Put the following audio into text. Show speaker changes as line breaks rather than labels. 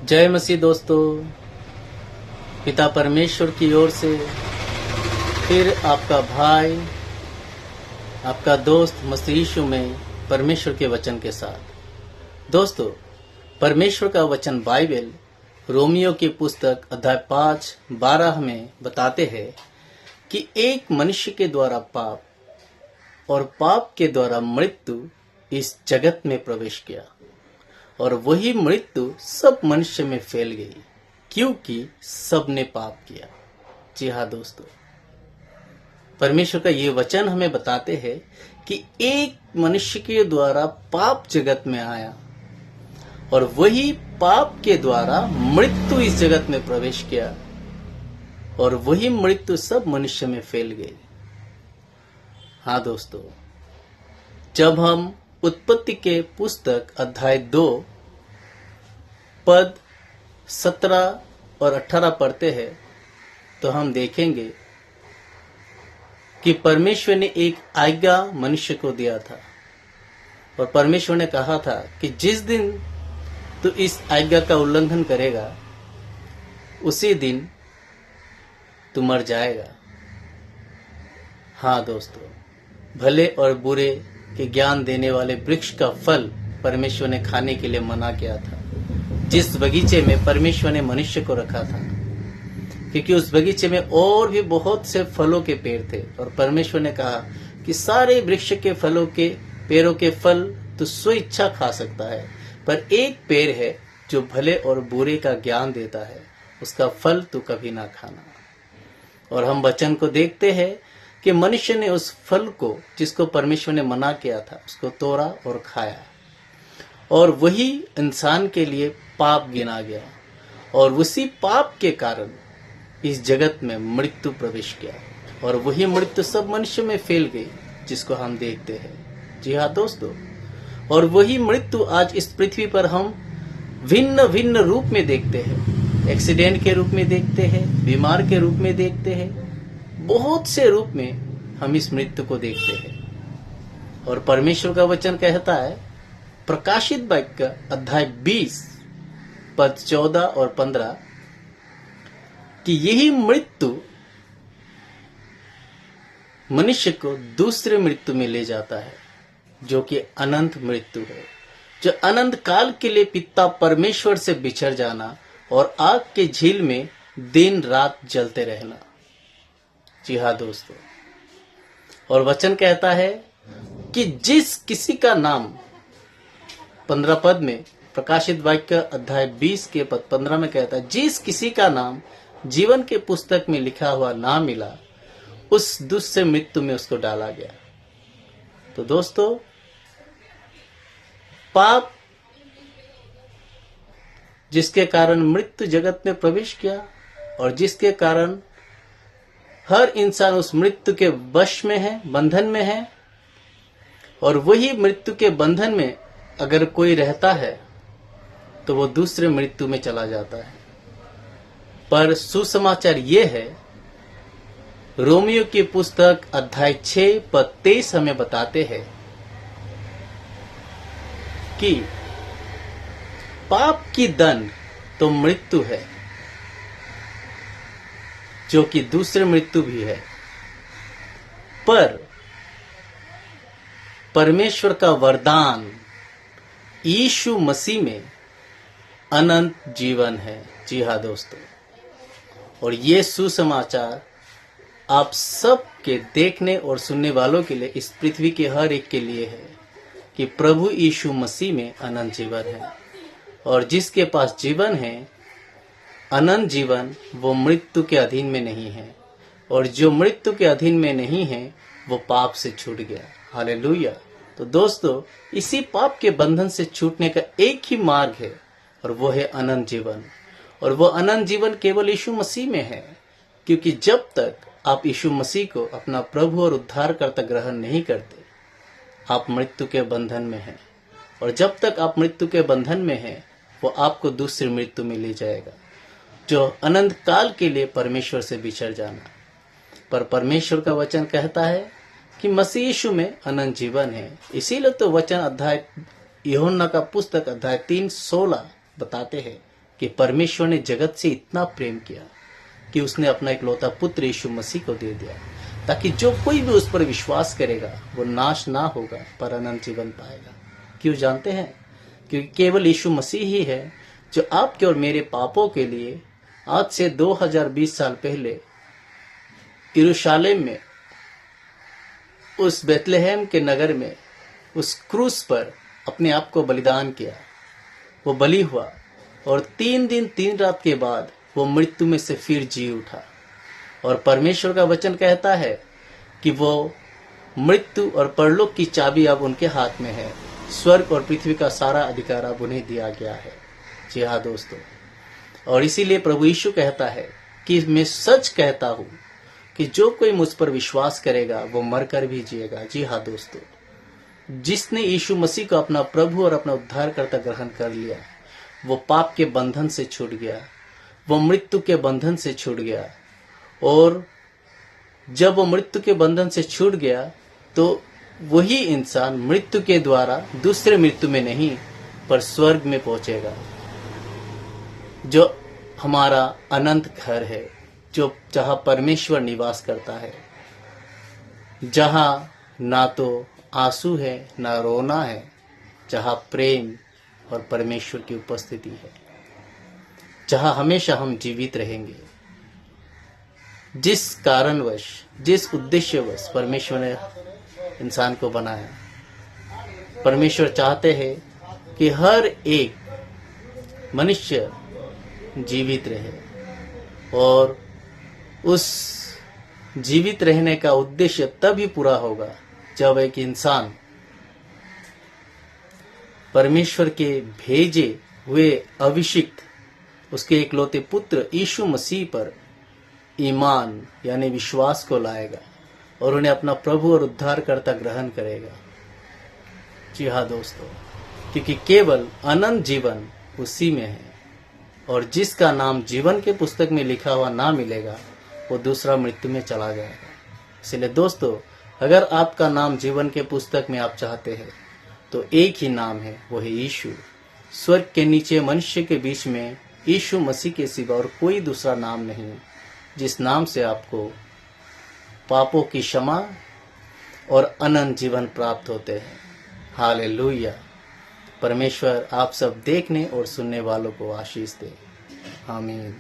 जय मसीह दोस्तों। पिता परमेश्वर की ओर से फिर आपका भाई, आपका दोस्त मसीह यीशु में परमेश्वर के वचन के साथ। दोस्तों, परमेश्वर का वचन बाइबल रोमियो की पुस्तक अध्याय 5:12 में बताते हैं कि एक मनुष्य के द्वारा पाप और पाप के द्वारा मृत्यु इस जगत में प्रवेश किया और वही मृत्यु सब मनुष्य में फैल गई क्योंकि सब ने पाप किया। जी हाँ दोस्तों, परमेश्वर का ये वचन हमें बताते हैं कि एक मनुष्य के द्वारा पाप जगत में आया और वही पाप के द्वारा मृत्यु इस जगत में प्रवेश किया और वही मृत्यु सब मनुष्य में फैल गई। हाँ दोस्तों, जब हम उत्पत्ति के पुस्तक अध्याय 2 पद 17 और 18 पढ़ते हैं तो हम देखेंगे कि परमेश्वर ने एक आज्ञा मनुष्य को दिया था और परमेश्वर ने कहा था कि जिस दिन तू इस आज्ञा का उल्लंघन करेगा उसी दिन तू मर जाएगा। हाँ दोस्तों, भले और बुरे के ज्ञान देने वाले वृक्ष का फल परमेश्वर ने खाने के लिए मना किया था, जिस बगीचे में परमेश्वर ने मनुष्य को रखा था, क्योंकि उस बगीचे में और भी बहुत से फलों के पेड़ थे और परमेश्वर ने कहा कि सारे वृक्ष के फलों के पेड़ों के फल तो स्वेच्छा खा सकता है, पर एक पेड़ है जो भले और बुरे का ज्ञान देता है, उसका फल तो कभी ना खाना। और हम वचन को देखते हैं कि मनुष्य ने उस फल को जिसको परमेश्वर ने मना किया था उसको तोड़ा और खाया और वही इंसान के लिए पाप गिना गया और उसी पाप के कारण इस जगत में मृत्यु प्रवेश किया और वही मृत्यु सब मनुष्य में फैल गई जिसको हम देखते हैं। जी हाँ दोस्तों, और वही मृत्यु आज इस पृथ्वी पर हम भिन्न भिन्न रूप में देखते हैं। एक्सीडेंट के रूप में देखते हैं, बीमार के रूप में देखते हैं, बहुत से रूप में हम इस मृत्यु को देखते हैं। और परमेश्वर का वचन कहता है प्रकाशित वाक्य अध्याय 20 पद 14 और 15 कि यही मृत्यु मनुष्य को दूसरे मृत्यु में ले जाता है जो कि अनंत मृत्यु है, जो अनंत काल के लिए पिता परमेश्वर से बिछड़ जाना और आग के झील में दिन रात जलते रहना। जी हाँ दोस्तों, और वचन कहता है कि जिस किसी का नाम 15 पद में प्रकाशित वाक्य अध्याय 20 के पद 15 में कहता है जिस किसी का नाम जीवन के पुस्तक में लिखा हुआ ना मिला उस दूसरे मृत्यु में उसको डाला गया। तो दोस्तों, पाप जिसके कारण मृत्यु जगत में प्रवेश किया और जिसके कारण हर इंसान उस मृत्यु के वश में है, बंधन में है, और वही मृत्यु के बंधन में अगर कोई रहता है तो वो दूसरे मृत्यु में चला जाता है। पर सुसमाचार ये है, रोमियो की पुस्तक अध्याय 6 पद 23 हमें बताते हैं कि पाप की दंड तो मृत्यु है जो कि दूसरे मृत्यु भी है, पर परमेश्वर का वरदान यीशु मसीह में अनंत जीवन है। जी हाँ दोस्तों, और ये सुसमाचार आप सब के देखने और सुनने वालों के लिए, इस पृथ्वी के हर एक के लिए है कि प्रभु यीशु मसीह में अनंत जीवन है और जिसके पास जीवन है, अनंत जीवन, वो मृत्यु के अधीन में नहीं है और जो मृत्यु के अधीन में नहीं है वो पाप से छूट गया। हालेलुया। तो दोस्तों, इसी पाप के बंधन से छूटने का एक ही मार्ग है और वो है अनंत जीवन, और वो अनंत जीवन केवल यीशु मसीह में है, क्योंकि जब तक आप यीशु मसीह को अपना प्रभु और उद्धारकर्ता ग्रहण नहीं करते आप मृत्यु के बंधन में हैं, और जब तक आप मृत्यु के बंधन में हैं वो आपको दूसरी मृत्यु में ले जाएगा जो अनंत काल के लिए परमेश्वर से बिछड़ जाना। पर परमेश्वर का वचन कहता है कि मसीह यीशु में अनंत जीवन है। इसीलिए तो वचन अध्याय यूहन्ना का पुस्तक अध्याय 3:16 बताते हैं कि परमेश्वर ने जगत से इतना प्रेम किया कि उसने अपना इकलौता पुत्र यीशु मसीह को दे दिया, ताकि जो कोई भी उस पर विश्वास करेगा वो नाश ना होगा पर अनंत जीवन पाएगा। क्यों जानते हैं? क्योंकि केवल यीशु मसीह ही है जो आपके और मेरे पापों के लिए आज से 2020 साल पहले यरूशलेम में, उस बेथलेहम के नगर में, उस क्रूस पर अपने आप को बलिदान किया। वो बलि हुआ और 3 दिन 3 रात के बाद वो मृत्यु में से फिर जी उठा। और परमेश्वर का वचन कहता है कि वो मृत्यु और परलोक की चाबी अब उनके हाथ में है। स्वर्ग और पृथ्वी का सारा अधिकार अब उन्हें दिया गया है। जी हाँ दोस्तों, और इसीलिए प्रभु यीशु कहता है कि मैं सच कहता हूँ कि जो कोई मुझ पर विश्वास करेगा वो मरकर भी जिएगा। जी हाँ दोस्तों, जिसने यीशु मसीह को अपना प्रभु और अपना उद्धारकर्ता ग्रहण कर लिया वो पाप के बंधन से छूट गया, वो मृत्यु के बंधन से छूट गया। और जब वो मृत्यु के बंधन से छूट गया तो वही इंसान मृत्यु के द्वारा दूसरे मृत्यु में नहीं पर स्वर्ग में पहुंचेगा, जो हमारा अनंत घर है, जो जहां परमेश्वर निवास करता है, जहां ना तो आंसू है ना रोना है, जहां प्रेम और परमेश्वर की उपस्थिति है, जहां हमेशा हम जीवित रहेंगे। जिस कारणवश, जिस उद्देश्यवश परमेश्वर ने इंसान को बनाया, परमेश्वर चाहते हैं कि हर एक मनुष्य जीवित रहे। और उस जीवित रहने का उद्देश्य तभी पूरा होगा जब एक इंसान परमेश्वर के भेजे हुए अभिषिक्त, उसके इकलौते पुत्र यीशु मसीह पर ईमान यानी विश्वास को लाएगा और उन्हें अपना प्रभु और उद्धारकर्ता ग्रहण करेगा। जी हाँ दोस्तों, क्योंकि केवल अनंत जीवन उसी में है, और जिसका नाम जीवन के पुस्तक में लिखा हुआ ना मिलेगा वो दूसरा मृत्यु में चला जाएगा। इसलिए दोस्तों, अगर आपका नाम जीवन के पुस्तक में आप चाहते हैं तो एक ही नाम है, वो है यीशु। स्वर्ग के नीचे मनुष्य के बीच में यीशु मसीह के सिवा और कोई दूसरा नाम नहीं जिस नाम से आपको पापों की क्षमा और अनंत जीवन प्राप्त होते हैं। हालेलुया। परमेश्वर आप सब देखने और सुनने वालों को आशीष दे। आमीन।